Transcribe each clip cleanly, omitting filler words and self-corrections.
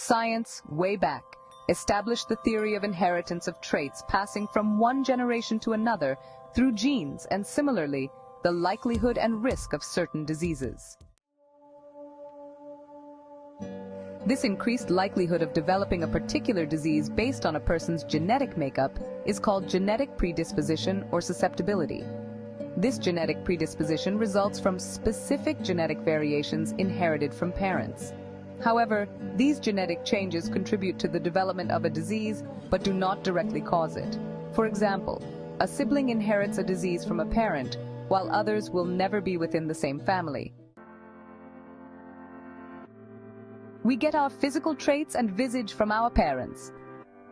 Science, way back, established the theory of inheritance of traits passing from one generation to another through genes, and similarly, the likelihood and risk of certain diseases. This increased likelihood of developing a particular disease based on a person's genetic makeup is called genetic predisposition or susceptibility. This genetic predisposition results from specific genetic variations inherited from parents. However, these genetic changes contribute to the development of a disease but do not directly cause it. For example, a sibling inherits a disease from a parent, while others will never be within the same family. We get our physical traits and visage from our parents.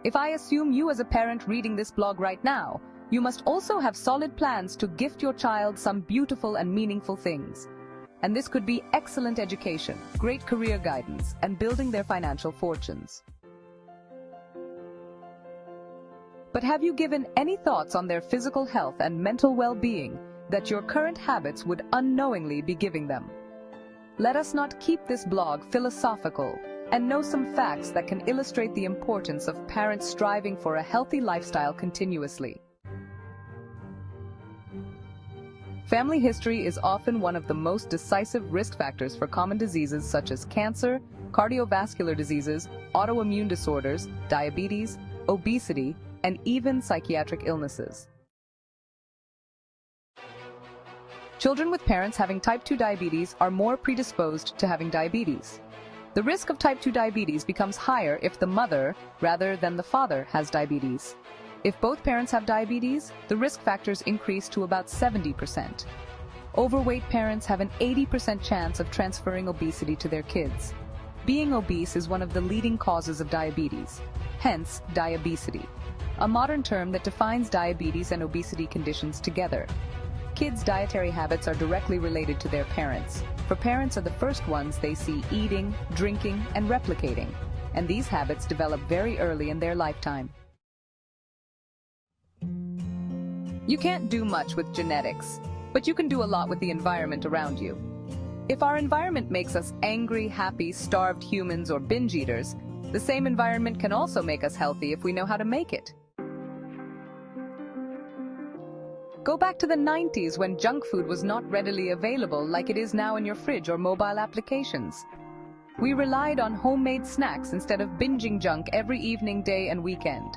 If I assume you as a parent reading this blog right now, you must also have solid plans to gift your child some beautiful and meaningful things. And this could be excellent education, great career guidance, and building their financial fortunes. But have you given any thoughts on their physical health and mental well-being that your current habits would unknowingly be giving them? Let us not keep this blog philosophical and know some facts that can illustrate the importance of parents striving for a healthy lifestyle continuously. Family history is often one of the most decisive risk factors for common diseases such as cancer, cardiovascular diseases, autoimmune disorders, diabetes, obesity, and even psychiatric illnesses. Children with parents having type 2 diabetes are more predisposed to having diabetes. The risk of type 2 diabetes becomes higher if the mother, rather than the father, has diabetes. If both parents have diabetes, the risk factors increase to about 70%. Overweight parents have an 80% chance of transferring obesity to their kids. Being obese is one of the leading causes of diabetes, hence diabesity, a modern term that defines diabetes and obesity conditions together. Kids' dietary habits are directly related to their parents, for parents are the first ones they see eating, drinking, and replicating, and these habits develop very early in their lifetime. You can't do much with genetics, but you can do a lot with the environment around you. If our environment makes us angry, happy, starved humans or binge eaters, the same environment can also make us healthy if we know how to make it. Go back to the 90s when junk food was not readily available like it is now in your fridge or mobile applications. We relied on homemade snacks instead of binging junk every evening, day, and weekend.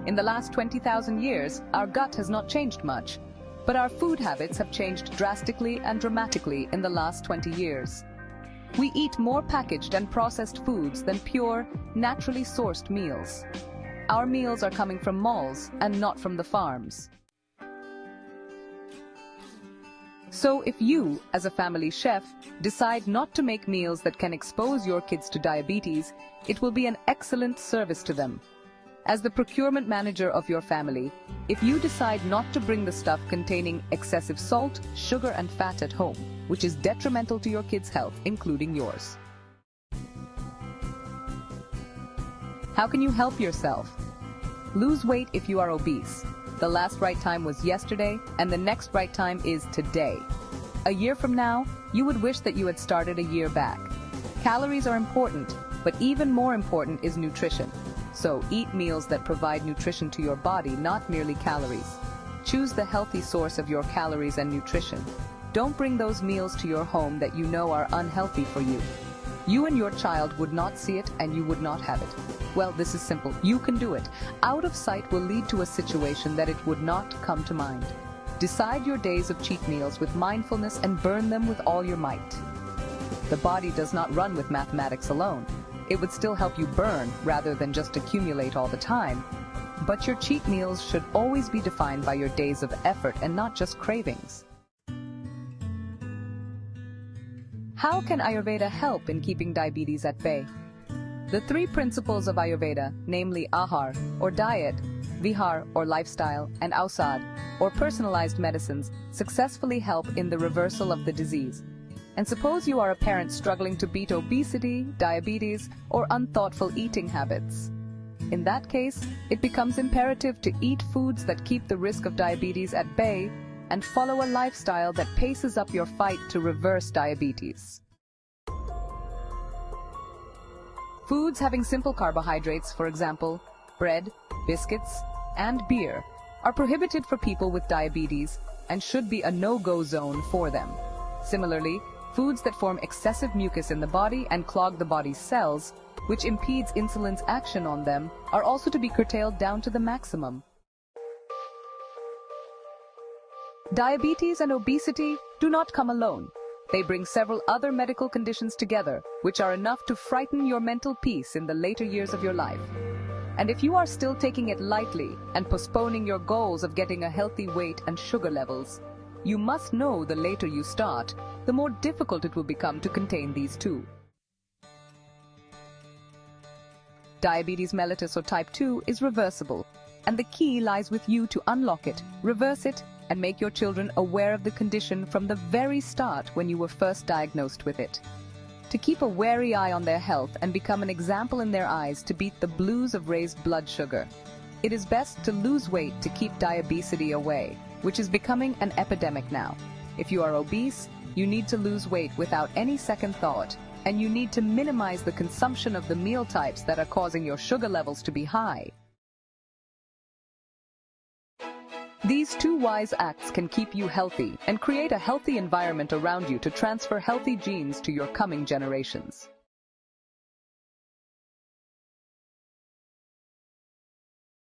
In the last 20,000 years, our gut has not changed much, but our food habits have changed drastically and dramatically in the last 20 years. We eat more packaged and processed foods than pure, naturally sourced meals. Our meals are coming from malls and not from the farms. So if you, as a family chef, decide not to make meals that can expose your kids to diabetes, it will be an excellent service to them. As the procurement manager of your family, if you decide not to bring the stuff containing excessive salt, sugar, and fat at home, which is detrimental to your kids' health, including yours. How can you help yourself? Lose weight if you are obese. The last right time was yesterday, and the next right time is today. A year from now, you would wish that you had started a year back. Calories are important, but even more important is nutrition. So eat meals that provide nutrition to your body, not merely calories. Choose the healthy source of your calories and nutrition. Don't bring those meals to your home that you know are unhealthy for you. You and your child would not see it and you would not have it. Well, this is simple. You can do it. Out of sight will lead to a situation that it would not come to mind. Decide your days of cheat meals with mindfulness and burn them with all your might. The body does not run with mathematics alone. It would still help you burn rather than just accumulate all the time. But your cheat meals should always be defined by your days of effort and not just cravings. How can Ayurveda help in keeping diabetes at bay? The three principles of Ayurveda, namely Ahar, or diet, Vihar, or lifestyle, and Ausad, or personalized medicines, successfully help in the reversal of the disease. And suppose you are a parent struggling to beat obesity, diabetes, or unthoughtful eating habits. In that case, it becomes imperative to eat foods that keep the risk of diabetes at bay and follow a lifestyle that paces up your fight to reverse diabetes. Foods having simple carbohydrates, for example, bread, biscuits, and beer, are prohibited for people with diabetes and should be a no-go zone for them. Similarly, foods that form excessive mucus in the body and clog the body's cells, which impedes insulin's action on them, are also to be curtailed down to the maximum. Diabetes and obesity do not come alone. They bring several other medical conditions together, which are enough to frighten your mental peace in the later years of your life. And if you are still taking it lightly and postponing your goals of getting a healthy weight and sugar levels, you must know the later you start, the more difficult it will become to contain these two. Diabetes mellitus or type 2 is reversible, and the key lies with you to unlock it, reverse it, and make your children aware of the condition from the very start when you were first diagnosed with it. To keep a wary eye on their health and become an example in their eyes to beat the blues of raised blood sugar, it is best to lose weight to keep diabetes away, which is becoming an epidemic now. If you are obese, you need to lose weight without any second thought, and you need to minimize the consumption of the meal types that are causing your sugar levels to be high. These two wise acts can keep you healthy and create a healthy environment around you to transfer healthy genes to your coming generations.